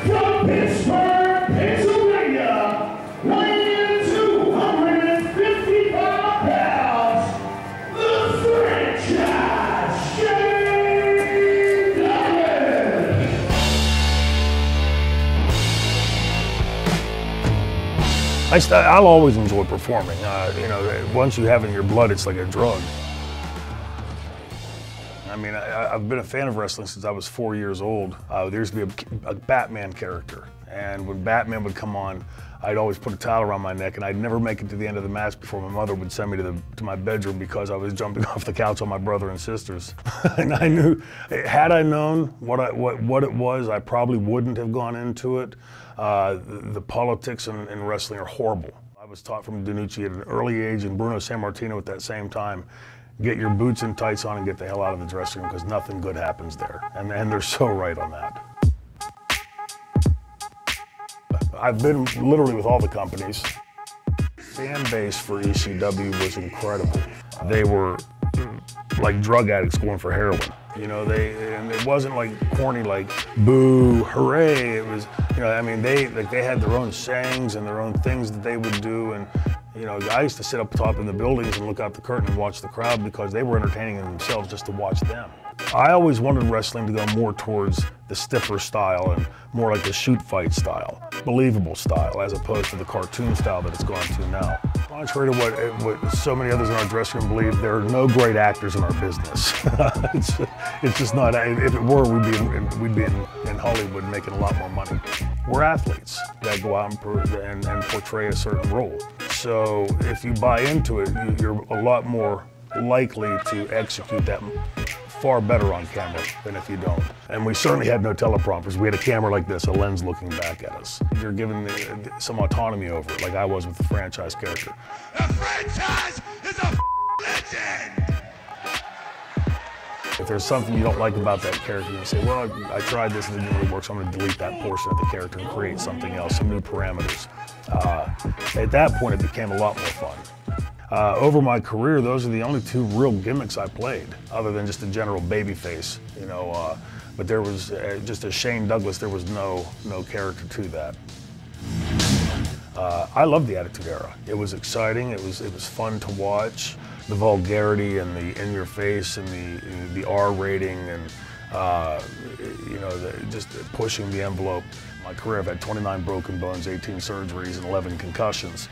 from Pittsburgh, Pennsylvania, weighing 255 pounds, the franchise champion. I'll always enjoy performing. You know, once you have it in your blood, it's like a drug. I mean, I've been a fan of wrestling since I was 4 years old. There used to be a Batman character, and when Batman would come on, I'd always put a towel around my neck, and I'd never make it to the end of the match before my mother would send me to my bedroom because I was jumping off the couch on my brother and sisters. And I knew, had I known what it was, I probably wouldn't have gone into it. The politics in wrestling are horrible. I was taught from DiNucci at an early age, and Bruno Sammartino at that same time, get your boots and tights on and get the hell out of the dressing room because nothing good happens there. And they're so right on that. I've been literally with all the companies. Fan base for ECW was incredible. They were like drug addicts going for heroin. You know, and it wasn't like corny, like boo, hooray. It was, you know, I mean, they had their own sayings and their own things that they would do. And you know, I used to sit up top in the buildings and look out the curtain and watch the crowd because they were entertaining themselves just to watch them. I always wanted wrestling to go more towards the stiffer style and more like the shoot fight style, believable style, as opposed to the cartoon style that it's gone to now. Contrary to what so many others in our dressing room believe, there are no great actors in our business. it's just not. If it were, we'd be in Hollywood making a lot more money. We're athletes that go out and portray a certain role. So if you buy into it, you're a lot more likely to execute that far better on camera than if you don't. And we certainly had no teleprompters. We had a camera like this, a lens looking back at us. You're given some autonomy over it, like I was with the franchise character. The franchise is a legend! If there's something you don't like about that character, you say, well, I tried this and it didn't really work, so I'm going to delete that portion of the character and create something else, some new parameters. At that point, it became a lot more fun. Over my career, those are the only two real gimmicks I played, other than just a general babyface, you know. But there was, just as Shane Douglas, there was no character to that. I loved the Attitude Era. It was exciting, it was fun to watch. The vulgarity and the in-your-face and the R rating and, you know, just pushing the envelope. My career, I've had 29 broken bones, 18 surgeries, and 11 concussions.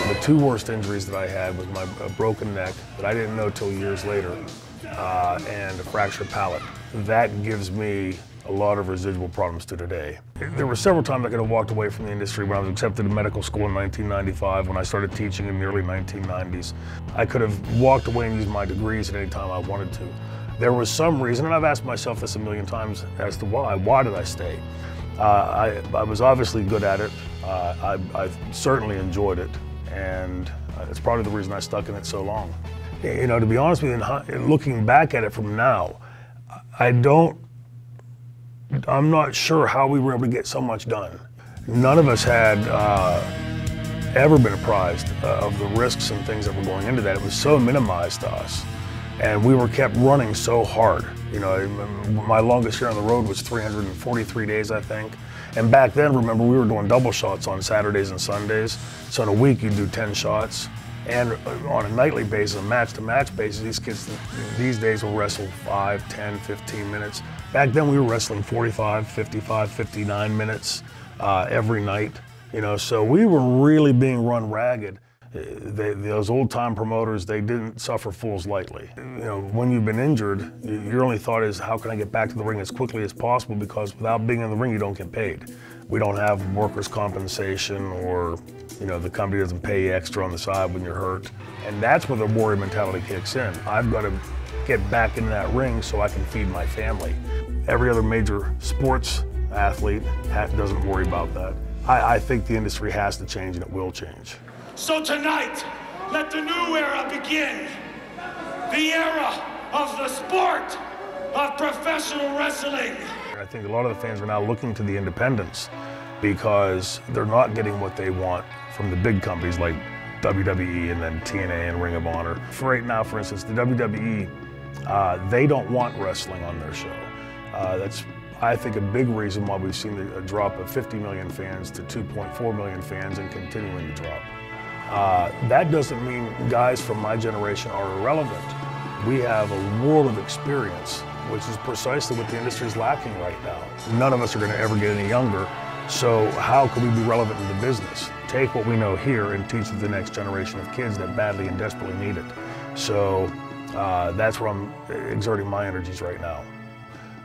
The two worst injuries that I had was my broken neck that I didn't know till years later, and a fractured palate. That gives me a lot of residual problems to today. There were several times I could have walked away from the industry. When I was accepted to medical school in 1995, when I started teaching in the early 1990s, I could have walked away and used my degrees at any time I wanted to. There was some reason, and I've asked myself this a million times as to why. Why did I stay? I was obviously good at it. I certainly enjoyed it, and it's probably the reason I stuck in it so long. You know, to be honest with you, looking back at it from now, I'm not sure how we were able to get so much done. None of us had ever been apprised of the risks and things that were going into that. It was so minimized to us. And we were kept running so hard. You know, my longest year on the road was 343 days, I think. And back then, remember, we were doing double shots on Saturdays and Sundays. So in a week, you'd do 10 shots. And on a nightly basis, a match-to-match basis, these kids these days will wrestle 5, 10, 15 minutes. Back then, we were wrestling 45, 55, 59 minutes every night. You know, so we were really being run ragged. Those old-time promoters, they didn't suffer fools lightly. You know, when you've been injured, your only thought is, how can I get back to the ring as quickly as possible? Because without being in the ring, you don't get paid. We don't have workers' compensation, or, you know, the company doesn't pay you extra on the side when you're hurt. And that's where the warrior mentality kicks in. I've got to get back in that ring so I can feed my family. Every other major sports athlete doesn't worry about that. I think the industry has to change, and it will change. So tonight, let the new era begin. The era of the sport of professional wrestling. I think a lot of the fans are now looking to the independents because they're not getting what they want from the big companies like WWE and then TNA and Ring of Honor. For right now, for instance, the WWE They don't want wrestling on their show. That's, I think, a big reason why we've seen a drop of 50 million fans to 2.4 million fans and continuing to drop. That doesn't mean guys from my generation are irrelevant. We have a world of experience, which is precisely what the industry is lacking right now. None of us are going to ever get any younger, so how can we be relevant in the business? Take what we know here and teach it to the next generation of kids that badly and desperately need it. So that's where I'm exerting my energies right now.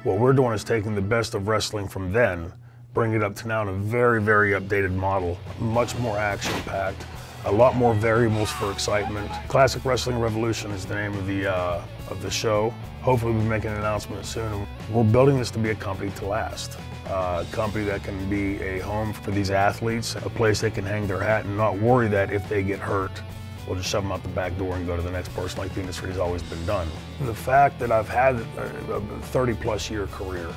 What we're doing is taking the best of wrestling from then, bringing it up to now in a very, very updated model, much more action-packed, a lot more variables for excitement. Classic Wrestling Revolution is the name of the show. Hopefully we'll be making an announcement soon. We're building this to be a company to last. A company that can be a home for these athletes, a place they can hang their hat and not worry that if they get hurt, we'll just shove them out the back door and go to the next person like the industry has always been done. The fact that I've had a 30-plus year career,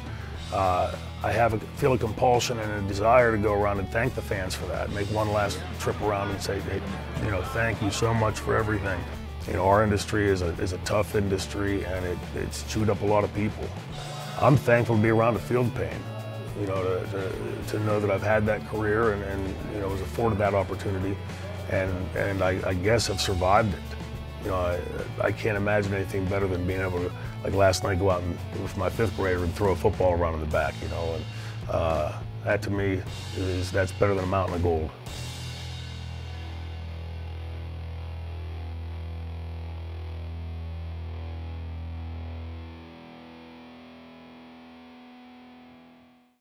I feel a compulsion and a desire to go around and thank the fans for that, make one last trip around and say, hey, you know, thank you so much for everything. You know, our industry is a tough industry and it's chewed up a lot of people. I'm thankful to be around to feel the pain, you know, to know that I've had that career and you know, was afforded that opportunity and I guess I've survived it. You know, I can't imagine anything better than being able to, like last night, go out and, with my 5th grader and throw a football around in the back, you know, and that to me that's better than a mountain of gold.